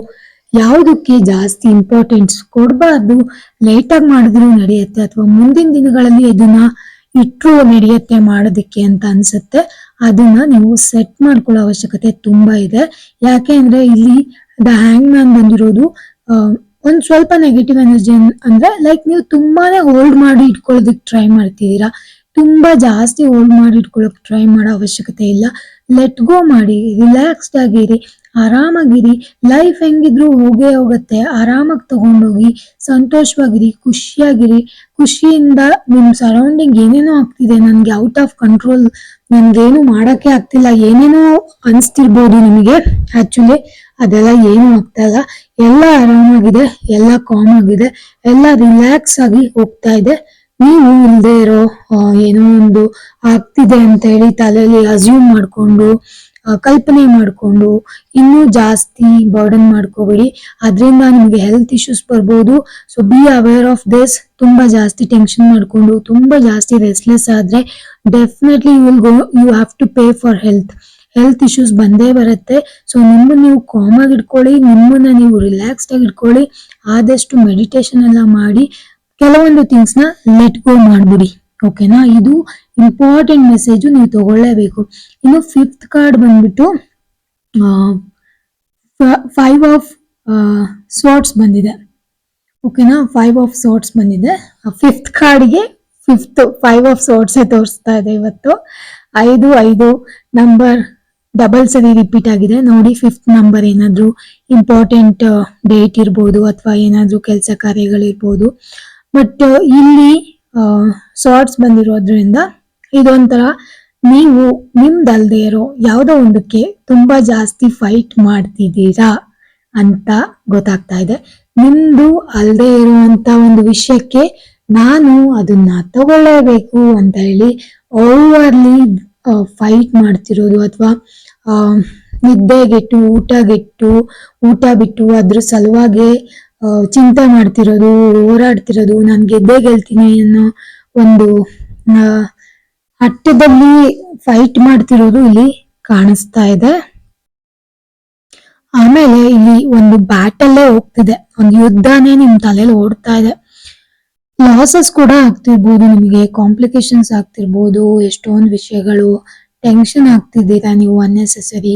ಯಾವುದಕ್ಕೆ ಜಾಸ್ತಿ ಇಂಪಾರ್ಟೆನ್ಸ್ ಕೊಡಬಾರ್ದು, ಲೈಟ್ ಆಗಿ ಮಾಡಿದ್ರು ನಡೆಯುತ್ತೆ ಅಥವಾ ಮುಂದಿನ ದಿನಗಳಲ್ಲಿ ಇದನ್ನ ಇಟ್ರು ನಡೆಯುತ್ತೆ ಮಾಡೋದಕ್ಕೆ ಅಂತ ಅನ್ಸುತ್ತೆ. ಅದನ್ನ ನೀವು ಸೆಟ್ ಮಾಡ್ಕೊಳ್ಳೋ ಅವಶ್ಯಕತೆ ತುಂಬಾ ಇದೆ. ಯಾಕೆ ಅಂದ್ರೆ ಇಲ್ಲಿ ದ ಹ್ಯಾಂಗ್ ಮ್ಯಾನ್ ಬಂದಿರೋದು ಒಂದ್ ಸ್ವಲ್ಪ ನೆಗೆಟಿವ್ ಎನರ್ಜಿ. ಅಂದ್ರೆ ಲೈಕ್ ನೀವು ತುಂಬಾನೇ ಹೋಲ್ಡ್ ಮಾಡಿ ಇಟ್ಕೊಳ್ಳೋದಕ್ಕೆ ಟ್ರೈ ಮಾಡ್ತಿದ್ದೀರಾ. ತುಂಬಾ ಜಾಸ್ತಿ ಹೋಲ್ಡ್ ಮಾಡಿ ಇಟ್ಕೊಳ್ಳೋಕ್ ಟ್ರೈ ಮಾಡೋ ಅವಶ್ಯಕತೆ ಇಲ್ಲ. ಲೆಟ್ ಗೋ ಮಾಡಿ, ರಿಲ್ಯಾಕ್ಸ್ಡ್ ಆಗಿರಿ, ಆರಾಮಾಗಿರಿ. ಲೈಫ್ ಹೆಂಗಿದ್ರು ಹೋಗೇ ಹೋಗುತ್ತೆ. ಆರಾಮಾಗಿ ತಗೊಂಡೋಗಿ ಸಂತೋಷವಾಗಿರಿ, ಖುಷಿಯಾಗಿರಿ. ಖುಷಿಯಿಂದ ನಿಮ್ ಸರೌಂಡಿಂಗ್ ಏನೇನೋ ಆಗ್ತಿದೆ, ನನ್ಗೆ ಔಟ್ ಆಫ್ ಕಂಟ್ರೋಲ್, ನನ್ಗೇನು ಮಾಡಕ್ಕೆ ಆಗ್ತಿಲ್ಲ, ಏನೇನೋ ಅನ್ಸ್ತಿರ್ಬೋದು ನಿಮಗೆ. ಆಕ್ಚುಲಿ ಅದೆಲ್ಲ ಏನು ಆಗ್ತಾ ಇಲ್ಲ. ಎಲ್ಲ ಆರಾಮಾಗಿದೆ, ಎಲ್ಲ ಕಾಮ್ ಆಗಿದೆ, ಎಲ್ಲ ರಿಲ್ಯಾಕ್ಸ್ ಆಗಿ ಹೋಗ್ತಾ ಇದೆ. ನೀವು ಇಲ್ದೇ ಇರೋ ಏನೋ ಒಂದು ಆಗ್ತಿದೆ ಅಂತ ತಲೆಯಲ್ಲಿ ಅಸ್ಯೂಮ್ ಮಾಡ್ಕೊಂಡು, ಕಲ್ಪನೆ ಮಾಡ್ಕೊಂಡು ಇನ್ನೂ ಜಾಸ್ತಿ ಬರ್ಡನ್ ಮಾಡ್ಕೋಬೇಡಿ. ಅದರಿಂದ ನಿಮ್ಗೆ ಹೆಲ್ತ್ ಇಶ್ಯೂಸ್ ಬರ್ಬೋದು. So be aware of this. ತುಂಬಾ ಜಾಸ್ತಿ ಟೆನ್ಷನ್ ಮಾಡ್ಕೊಂಡು, ತುಂಬಾ ಜಾಸ್ತಿ ರೆಸ್ಟ್ಲೆಸ್ ಆದ್ರೆ definitely you have to pay for health issues ಬಂದೇ ಬರುತ್ತೆ. ಸೊ ನಿಮ್ಮನ್ನ ನೀವು ಕಾಮ್ ಆಗಿ ಇಟ್ಕೊಳ್ಳಿ, ನಿಮ್ಮನ್ನ ನೀವು ರಿಲ್ಯಾಕ್ಸ್ಡ್ ಆಗಿ ಇಟ್ಕೊಳ್ಳಿ. ಆದಷ್ಟು ಮೆಡಿಟೇಷನ್ ಎಲ್ಲ ಮಾಡಿ ಕೆಲವೊಂದು ಥಿಂಗ್ಸ್ ನ ಲೆಟ್ ಗೋ ಮಾಡ್ಬಿಡಿ. ಓಕೆನಾ? ಇದು ಇಂಪಾರ್ಟೆಂಟ್ ಮೆಸೇಜ್, ನೀವು ತಗೊಳ್ಳೇಬೇಕು. ಇನ್ನು ಫಿಫ್ತ್ ಕಾರ್ಡ್ ಬಂದ್ಬಿಟ್ಟು 5 ಆಫ್ ಸ್ವಾಟ್ಸ್ ಬಂದಿದೆ. ಓಕೆನಾ, 5 ಆಫ್ ಸ್ವಾಟ್ಸ್ ಬಂದಿದೆ. ಫಿಫ್ತ್ ಕಾರ್ಡ್ಗೆ ಫಿಫ್ತ್ 5 ಆಫ್ ಸ್ವಾಟ್ಸ್ ತೋರಿಸ್ತಾ ಇದೆ ಇವತ್ತು. 5 ನಂಬರ್ ಡಬಲ್ ಸರಿ ರಿಪೀಟ್ ಆಗಿದೆ ನೋಡಿ. ಫಿಫ್ತ್ ನಂಬರ್ ಏನಾದ್ರು ಇಂಪಾರ್ಟೆಂಟ್ ಡೇಟ್ ಇರ್ಬೋದು ಅಥವಾ ಏನಾದ್ರು ಕೆಲಸ ಕಾರ್ಯಗಳಿರ್ಬೋದು. ಬಟ್ ಇಲ್ಲಿ ಸಾರ್ಟ್ಸ್ ಬಂದಿರೋದ್ರಿಂದ ಇದೊಂಥರ ನೀವು ನಿಮ್ದಲ್ದೇ ಇರೋ ಯಾವುದೋ ಒಂದಕ್ಕೆ ತುಂಬಾ ಜಾಸ್ತಿ ಫೈಟ್ ಮಾಡ್ತಿದ್ದೀರಾ ಅಂತ ಗೊತ್ತಾಗ್ತಾ ಇದೆ. ನಿಮ್ದು ಅಲ್ದೇ ಇರುವಂತ ಒಂದು ವಿಷಯಕ್ಕೆ ನಾನು ಅದನ್ನ ತಗೊಳ್ಳೇಬೇಕು ಅಂತ ಹೇಳಿ ಓವರ್ಲಿ ಫೈಟ್ ಮಾಡ್ತಿರೋದು ಅಥವಾ ನಿದ್ದೆಗೆಟ್ಟು ಊಟ ಬಿಟ್ಟು ಅದ್ರ ಸಲುವಾಗಿ ಚಿಂತೆ ಮಾಡ್ತಿರೋದು, ಹೋರಾಡ್ತಿರೋದು, ನಾನು ಗೆದ್ದೇ ಗೆಲ್ತೀನಿ ಅನ್ನೋ ಒಂದು ಹಟ್ಟದಲ್ಲಿ ಫೈಟ್ ಮಾಡ್ತಿರೋದು ಇಲ್ಲಿ ಕಾಣಿಸ್ತಾ ಇದೆ. ಆಮೇಲೆ ಇಲ್ಲಿ ಒಂದು ಬ್ಯಾಟಲ್ಲೇ ಹೋಗ್ತಿದೆ, ಒಂದು ಯುದ್ಧನೇ ನಿಮ್ ತಲೆಯಲ್ಲಿ ಓಡ್ತಾ ಇದೆ. ಲಾಸಸ್ ಕೂಡ ಆಗ್ತಿರ್ಬೋದು, ನಿಮಗೆ ಕಾಂಪ್ಲಿಕೇಶನ್ಸ್ ಆಗ್ತಿರ್ಬೋದು, ಎಷ್ಟೊಂದು ವಿಷಯಗಳು ಟೆನ್ಷನ್ ಆಗ್ತಿದ್ದೀರಾ ನೀವು ಅನ್ನೆಸೆಸರಿ.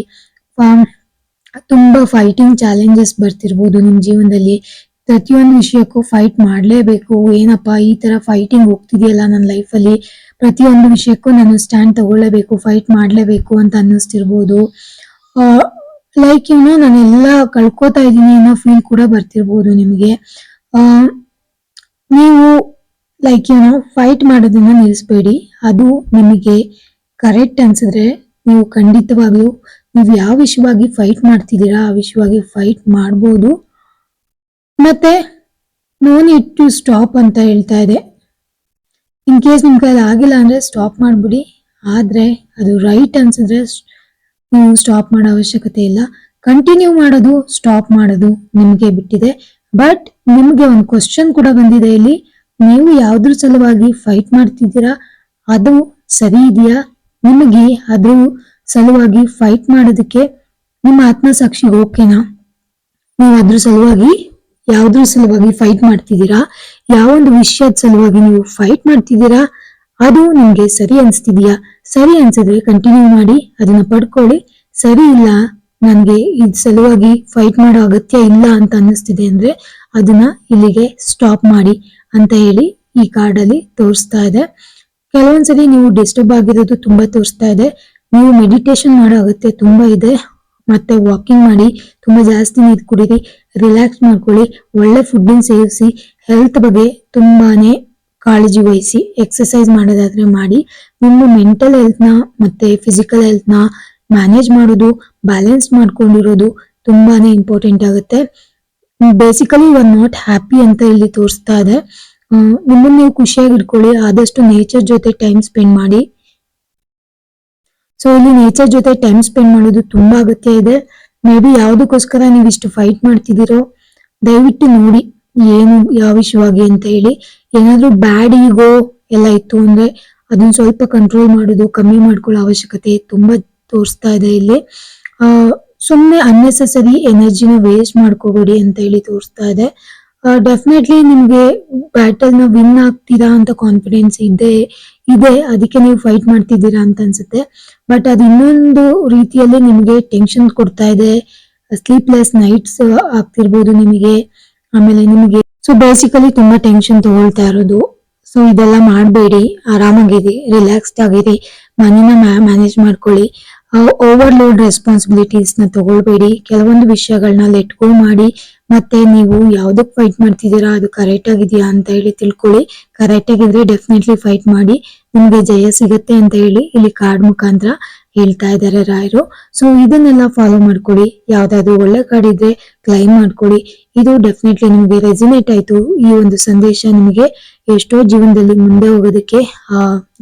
ತುಂಬಾ ಫೈಟಿಂಗ್ ಚಾಲೆಂಜಸ್ ಬರ್ತಿರ್ಬೋದು ನಿಮ್ ಜೀವನದಲ್ಲಿ. ಪ್ರತಿಯೊಂದು ವಿಷಯಕ್ಕೂ ಫೈಟ್ ಮಾಡ್ಲೇಬೇಕು. ಏನಪ್ಪಾ ಈ ತರ ಫೈಟಿಂಗ್ ಹೋಗ್ತಿದೆಯಲ್ಲ ನನ್ನ ಲೈಫಲ್ಲಿ, ಪ್ರತಿಯೊಂದು ವಿಷಯಕ್ಕೂ ನಾನು ಸ್ಟ್ಯಾಂಡ್ ತಗೊಳ್ಳೇಬೇಕು, ಫೈಟ್ ಮಾಡ್ಲೇಬೇಕು ಅಂತ ಅನ್ನಿಸ್ತಿರ್ಬೋದು. ಲೈಕ್ ನಾನೆಲ್ಲ ಕಳ್ಕೊತಾ ಇದ್ದೀನಿ ಅನ್ನೋ ಫೀಲ್ ಕೂಡ ಬರ್ತಿರ್ಬೋದು ನಿಮಗೆ. ನೀವು ಲೈಕ್ ಫೈಟ್ ಮಾಡೋದನ್ನ ನಿಲ್ಲಿಸ್ಬೇಡಿ. ಅದು ನಿಮಗೆ ಕರೆಕ್ಟ್ ಅನ್ಸಿದ್ರೆ ನೀವು ಖಂಡಿತವಾಗ್ಲೂ ನೀವು ಯಾವ ವಿಷಯವಾಗಿ ಫೈಟ್ ಮಾಡ್ತಿದ್ದೀರಾ ಆ ವಿಷಯವಾಗಿ ಫೈಟ್ ಮಾಡ್ಬೋದು. ಮತ್ತೆ ನೋ ನೀಡ್ ಟು ಸ್ಟಾಪ್ ಅಂತ ಹೇಳ್ತಾ ಇದೆ. ಇನ್ ಕೇಸ್ ನಿಮ್ ಕೈಲಿ ಆಗಿಲ್ಲ ಅಂದ್ರೆ ಸ್ಟಾಪ್ ಮಾಡ್ಬಿಡಿ. ಆದ್ರೆ ಅದು ರೈಟ್ ಅನ್ಸಿದ್ರೆ ನೀವು ಸ್ಟಾಪ್ ಮಾಡೋ ಅವಶ್ಯಕತೆ ಇಲ್ಲ. ಕಂಟಿನ್ಯೂ ಮಾಡೋದು ಸ್ಟಾಪ್ ಮಾಡೋದು ನಿಮ್ಗೆ ಬಿಟ್ಟಿದೆ. ಬಟ್ ನಿಮ್ಗೆ ಒಂದು ಕ್ವಶನ್ ಕೂಡ ಬಂದಿದೆ ಇಲ್ಲಿ, ನೀವು ಯಾವ್ದ್ರ ಸಲುವಾಗಿ ಫೈಟ್ ಮಾಡ್ತಿದ್ದೀರಾ ಅದು ಸರಿ ಇದೆಯಾ? ನಿಮಗೆ ಅದ್ರ ಸಲುವಾಗಿ ಫೈಟ್ ಮಾಡೋದಕ್ಕೆ ನಿಮ್ಮ ಆತ್ಮಸಾಕ್ಷಿಗೆ ಓಕೆನಾ? ನೀವು ಅದ್ರ ಸಲುವಾಗಿ ಯಾವ್ದ್ರ ಸಲುವಾಗಿ ಫೈಟ್ ಮಾಡ್ತಿದ್ದೀರಾ, ಯಾವೊಂದು ವಿಷಯದ ಸಲುವಾಗಿ ನೀವು ಫೈಟ್ ಮಾಡ್ತಿದ್ದೀರಾ ಅದು ನಿಮ್ಗೆ ಸರಿ ಅನ್ಸ್ತಿದ್ಯಾ? ಸರಿ ಅನ್ಸಿದ್ರೆ ಕಂಟಿನ್ಯೂ ಮಾಡಿ, ಅದನ್ನ ಪಡ್ಕೊಳ್ಳಿ. ಸರಿ ಇಲ್ಲ, ನನ್ಗೆ ಇದ್ ಸಲುವಾಗಿ ಫೈಟ್ ಮಾಡೋ ಅಗತ್ಯ ಇಲ್ಲ ಅಂತ ಅನ್ನಿಸ್ತಿದೆ ಅಂದ್ರೆ ಅದನ್ನ ಇಲ್ಲಿಗೆ ಸ್ಟಾಪ್ ಮಾಡಿ ಅಂತ ಹೇಳಿ ಈ ಕಾರ್ಡ್ ಅಲ್ಲಿ ತೋರಿಸ್ತಾ ಇದೆ. ಕೆಲವೊಂದ್ಸರಿ ನೀವು ಡಿಸ್ಟರ್ಬ್ ಆಗಿರೋದು ತುಂಬಾ ತೋರಿಸ್ತಾ ಇದೆ. ನೀವು ಮೆಡಿಟೇಷನ್ ಮಾಡೋ ಅಗತ್ಯ ತುಂಬಾ ಇದೆ. ಮತ್ತೆ ವಾಕಿಂಗ್ ಮಾಡಿ, ತುಂಬಾ ಜಾಸ್ತಿ ನೀರು ಕುಡೀರಿ, ರಿಲ್ಯಾಕ್ಸ್ ಮಾಡ್ಕೊಳ್ಳಿ, ಒಳ್ಳೆ ಫುಡ್ ಸೇವಿಸಿ, ಹೆಲ್ತ್ ಬಗ್ಗೆ ತುಂಬಾನೇ ಕಾಳಜಿ ವಹಿಸಿ, ಎಕ್ಸರ್ಸೈಸ್ ಮಾಡೋದಾದ್ರೆ ಮಾಡಿ. ನಿಮ್ಮ ಮೆಂಟಲ್ ಹೆಲ್ತ್ ನ ಮತ್ತೆ ಫಿಸಿಕಲ್ ಹೆಲ್ತ್ ನ ಮ್ಯಾನೇಜ್ ಮಾಡೋದು, ಬ್ಯಾಲೆನ್ಸ್ ಮಾಡ್ಕೊಂಡಿರೋದು ತುಂಬಾನೇ ಇಂಪಾರ್ಟೆಂಟ್ ಆಗುತ್ತೆ. Basically you are not happy ಅಂತ ಇಲ್ಲಿ ತೋರಿಸ್ತಾ ಇದೆ. ನಿಮ್ಮನ್ನ ನೀವು ಖುಷಿಯಾಗಿ ಇಟ್ಕೊಳ್ಳಿ, ಆದಷ್ಟು ನೇಚರ್ ಜೊತೆ ಟೈಮ್ ಸ್ಪೆಂಡ್ ಮಾಡಿ. ಸೊ ಇಲ್ಲಿ ನೇಚರ್ ಜೊತೆ ಟೈಮ್ ಸ್ಪೆಂಡ್ ಮಾಡೋದು ತುಂಬಾ ಅಗತ್ಯ ಇದೆ. ಮೇ ಬಿ ಯಾವ್ದಕ್ಕೋಸ್ಕರ ನೀವು ಇಷ್ಟು ಫೈಟ್ ಮಾಡ್ತಿದ್ದೀರೋ ದಯವಿಟ್ಟು ನೋಡಿ ಏನು ಯಾವ ವಿಷಯವಾಗಿ ಅಂತ ಹೇಳಿ. ಏನಾದ್ರೂ ಬ್ಯಾಡ್ ಈಗೋ ಎಲ್ಲ ಇತ್ತು ಅಂದ್ರೆ ಅದನ್ನ ಸ್ವಲ್ಪ ಕಂಟ್ರೋಲ್ ಮಾಡೋದು, ಕಮ್ಮಿ ಮಾಡ್ಕೊಳ್ಳೋ ಅವಶ್ಯಕತೆ ತುಂಬಾ ತೋರಿಸ್ತಾ ಇದೆ ಇಲ್ಲಿ. ಸುಮ್ಮನೆ ಅನ್ನೆಸೆಸರಿ ಎನರ್ಜಿನ ವೇಸ್ಟ್ ಮಾಡ್ಕೋಬೇಡಿ ಅಂತ ಹೇಳಿ ತೋರಿಸ್ತಾ ಇದೆ. ಡೆಫಿನೆಟ್ಲಿ ನಿಮ್ಗೆ ಬ್ಯಾಟಲ್ ನ ವಿನ್ ಆಗ್ತೀರಾ ಅಂತ ಕಾನ್ಫಿಡೆನ್ಸ್ ಇದೆ, ಅದಕ್ಕೆ ನೀವು ಫೈಟ್ ಮಾಡ್ತಿದ್ದೀರಾ ಅಂತ ಅನ್ಸುತ್ತೆ. ಬಟ್ ಅದು ಇನ್ನೊಂದು ರೀತಿಯಲ್ಲಿ ನಿಮ್ಗೆ ಟೆನ್ಷನ್ ಕೊಡ್ತಾ ಇದೆ. ಸ್ಲೀಪ್ಲೆಸ್ ನೈಟ್ಸ್ ಆಗ್ತಿರ್ಬೋದು ನಿಮಗೆ. ಆಮೇಲೆ ನಿಮಗೆ ಬೇಸಿಕಲಿ ತುಂಬಾ ಟೆನ್ಷನ್ ತಗೊಳ್ತಾ ಇರೋದು. ಸೊ ಇದೆಲ್ಲ ಮಾಡಬೇಡಿ, ಆರಾಮಾಗಿರಿ, ರಿಲ್ಯಾಕ್ಸ್ಡ್ ಆಗಿರಿ, ಮನೇನ ಮ್ಯಾನೇಜ್ ಮಾಡ್ಕೊಳ್ಳಿ. ಓವರ್ಲೋಡ್ ರೆಸ್ಪಾನ್ಸಿಬಿಲಿಟೀಸ್ ನ ತಗೊಳ್ಬೇಡಿ. ಕೆಲವೊಂದು ವಿಷಯಗಳನ್ನ ಲೆಟ್ ಗೋ ಮಾಡಿ. ಮತ್ತೆ ನೀವು ಯಾವ್ದಕ್ ಫೈಟ್ ಮಾಡ್ತಿದ್ದೀರಾ ಅದು ಕರೆಕ್ಟ್ ಆಗಿದೆಯಾ ಅಂತ ಹೇಳಿ ತಿಳ್ಕೊಳ್ಳಿ. ಕರೆಕ್ಟ್ ಆಗಿದ್ರೆ ಡೆಫಿನೆಟ್ಲಿ ಫೈಟ್ ಮಾಡಿ, ನಿಮ್ಗೆ ಜಯ ಸಿಗತ್ತೆ ಅಂತ ಹೇಳಿ ಇಲ್ಲಿ ಕಾರ್ಡ್ ಮುಖಾಂತರ ಹೇಳ್ತಾ ಇದ್ದಾರೆ ರಾಯರು. ಸೊ ಇದನ್ನೆಲ್ಲ ಫಾಲೋ ಮಾಡ್ಕೊಳ್ಳಿ. ಯಾವ್ದಾದ್ರು ಒಳ್ಳೆ ಕಾರ್ಡ್ ಇದ್ರೆ ಕ್ಲೈಮ್ ಮಾಡ್ಕೊಳ್ಳಿ. ಇದು ಡೆಫಿನೆಟ್ಲಿ ನಿಮ್ಗೆ ರೆಸಿನೇಟ್ ಆಯ್ತು. ಈ ಒಂದು ಸಂದೇಶ ನಿಮಗೆ ಎಷ್ಟೋ ಜೀವನದಲ್ಲಿ ಮುಂದೆ ಹೋಗೋದಕ್ಕೆ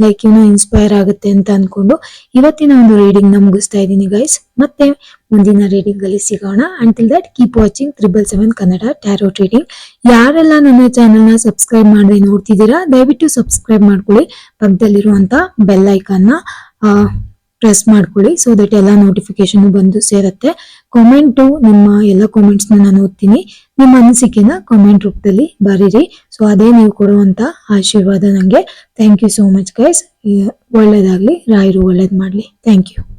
ಲೈಕ್ ಇನ್ಸ್ಪೈರ್ ಆಗುತ್ತೆ ಅಂತ ಅನ್ಕೊಂಡು ಇವತ್ತಿನ ಒಂದು ರೀಡಿಂಗ್ ನ ಮುಗಿಸ್ತಾ ಇದ್ದೀನಿ ಗೈಸ್. ಮತ್ತೆ ಮುಂದಿನ ರೀಡಿಂಗ್ ಅಲ್ಲಿ ಸಿಗೋಣ. Until that keep watching 777 Kannada tarot reading. ಯಾರೆಲ್ಲ ನನ್ನ ಚಾನೆಲ್ ನ ಸಬ್ಸ್ಕ್ರೈಬ್ ಮಾಡಿ ನೋಡ್ತಿದ್ದೀರಾ ದಯವಿಟ್ಟು ಸಬ್ಸ್ಕ್ರೈಬ್ ಮಾಡ್ಕೊಳ್ಳಿ. ಪಕ್ಕದಲ್ಲಿರುವಂತ ಬೆಲ್ ಐಕಾನ್ ನ ಪ್ರೆಸ್ ಮಾಡ್ಕೊಳ್ಳಿ. ಸೊ ದಟ್ ಎಲ್ಲ ನೋಟಿಫಿಕೇಶನ್ ಬಂದು ಸೇರುತ್ತೆ. ಕಾಮೆಂಟು, ನಿಮ್ಮ ಎಲ್ಲ ಕಾಮೆಂಟ್ಸ್ ನಾನು ಓದ್ತೀನಿ. ನಿಮ್ಮ ಅನಿಸಿಕೆನ ಕಾಮೆಂಟ್ ರೂಪದಲ್ಲಿ ಬರೀರಿ. ಸೊ ಅದೇ ನೀವು ಕೊಡುವಂತ ಆಶೀರ್ವಾದ ನಂಗೆ. Thank you so much guys. ಒಳ್ಳೇದಾಗ್ಲಿ, ರಾಯರು ಒಳ್ಳೇದ್ ಮಾಡ್ಲಿ. Thank you.